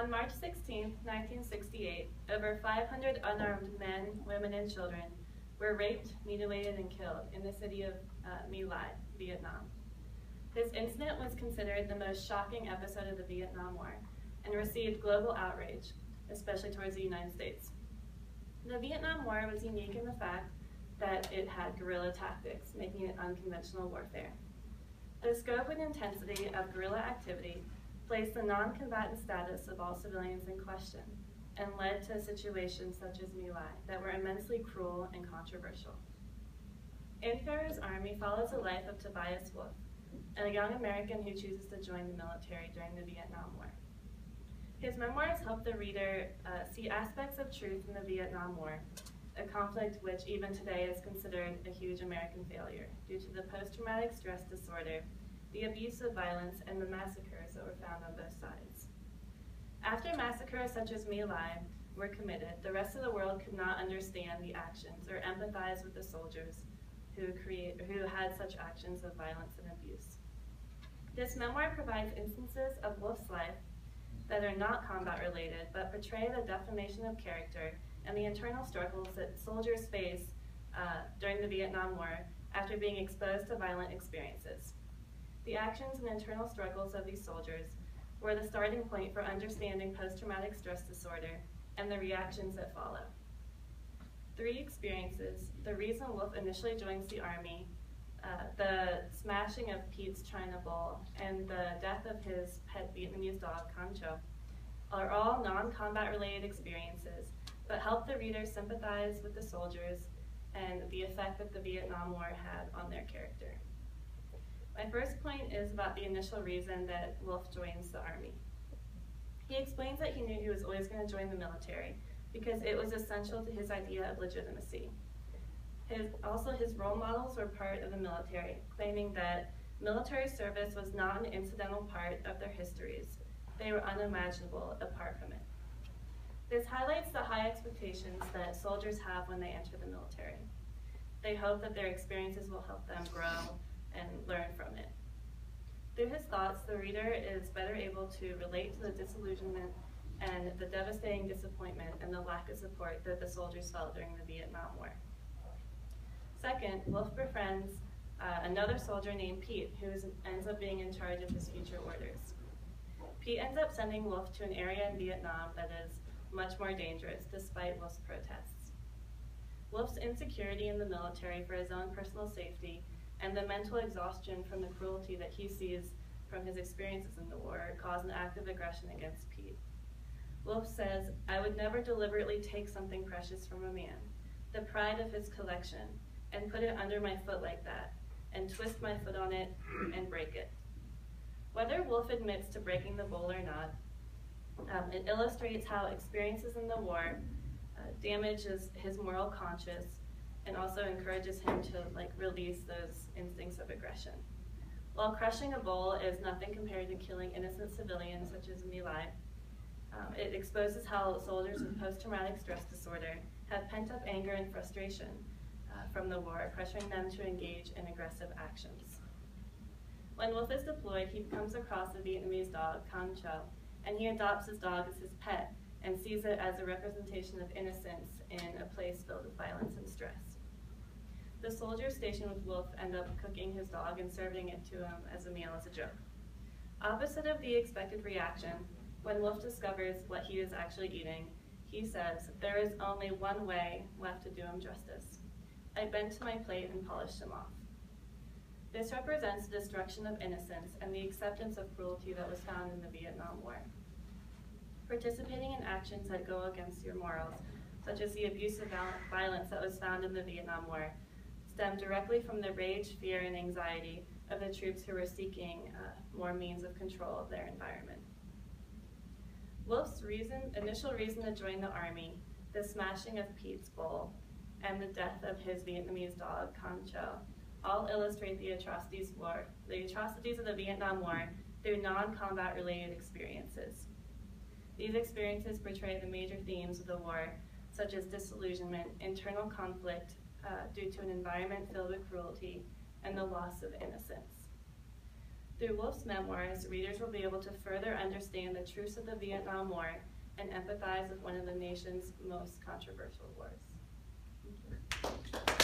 On March 16, 1968, over 500 unarmed men, women, and children were raped, mutilated, and killed in the city of My Lai, Vietnam. This incident was considered the most shocking episode of the Vietnam War and received global outrage, especially towards the United States. The Vietnam War was unique in the fact that it had guerrilla tactics, making it unconventional warfare. The scope and intensity of guerrilla activity placed the non-combatant status of all civilians in question and led to situations such as My Lai that were immensely cruel and controversial. In Pharaoh's army follows the life of Tobias Wolff, a young American who chooses to join the military during the Vietnam War. His memoirs help the reader see aspects of truth in the Vietnam War, a conflict which even today is considered a huge American failure due to the post-traumatic stress disorder, the abuse of violence, and the massacres that were found on both sides. After massacres such as My Lai were committed, the rest of the world could not understand the actions or empathize with the soldiers who had such actions of violence and abuse. This memoir provides instances of Wolff's life that are not combat related, but portray the defamation of character and the internal struggles that soldiers face during the Vietnam War after being exposed to violent experiences. The actions and internal struggles of these soldiers were the starting point for understanding post-traumatic stress disorder and the reactions that follow. 3 experiences: the reason Wolff initially joins the army, the smashing of Pete's China Bowl, and the death of his pet Vietnamese dog, Con Cho, are all non-combat related experiences, but help the reader sympathize with the soldiers and the effect that the Vietnam War had on their character. My first point is about the initial reason that Wolff joins the army. He explains that he knew he was always going to join the military because it was essential to his idea of legitimacy. Also, his role models were part of the military, claiming that military service was not an incidental part of their histories. They were unimaginable apart from it. This highlights the high expectations that soldiers have when they enter the military. They hope that their experiences will help them grow and learn from it. Through his thoughts, the reader is better able to relate to the disillusionment and the devastating disappointment and the lack of support that the soldiers felt during the Vietnam War. Second, Wolff befriends another soldier named Pete, who ends up being in charge of his future orders. Pete ends up sending Wolff to an area in Vietnam that is much more dangerous, despite Wolff's protests. Wolff's insecurity in the military for his own personal safety and the mental exhaustion from the cruelty that he sees from his experiences in the war cause an act of aggression against Pete. Wolff says, "I would never deliberately take something precious from a man, the pride of his collection, and put it under my foot like that, and twist my foot on it and break it." Whether Wolff admits to breaking the bowl or not, it illustrates how experiences in the war damages his moral conscience and also encourages him to release those instincts of aggression. While crushing a bowl is nothing compared to killing innocent civilians such as My Lai, it exposes how soldiers with post-traumatic stress disorder have pent-up anger and frustration from the war, pressuring them to engage in aggressive actions. When Wolff is deployed, he comes across a Vietnamese dog, Con Cho, and he adopts his dog as his pet and sees it as a representation of innocence in a place filled with violence and stress. The soldiers stationed with Wolff end up cooking his dog and serving it to him as a meal as a joke. Opposite of the expected reaction, when Wolff discovers what he is actually eating, he says, "There is only one way left to do him justice. I bent to my plate and polished him off." This represents the destruction of innocence and the acceptance of cruelty that was found in the Vietnam War. Participating in actions that go against your morals, such as the abuse of violence that was found in the Vietnam War, stemmed directly from the rage, fear, and anxiety of the troops who were seeking more means of control of their environment. Wolff's initial reason to join the army, the smashing of Pete's bowl, and the death of his Vietnamese dog, Con Cho, all illustrate the atrocities of the Vietnam War through non-combat related experiences. These experiences portray the major themes of the war, such as disillusionment, internal conflict due to an environment filled with cruelty, and the loss of innocence. Through Wolf's memoirs, readers will be able to further understand the truths of the Vietnam War and empathize with one of the nation's most controversial wars. Thank you.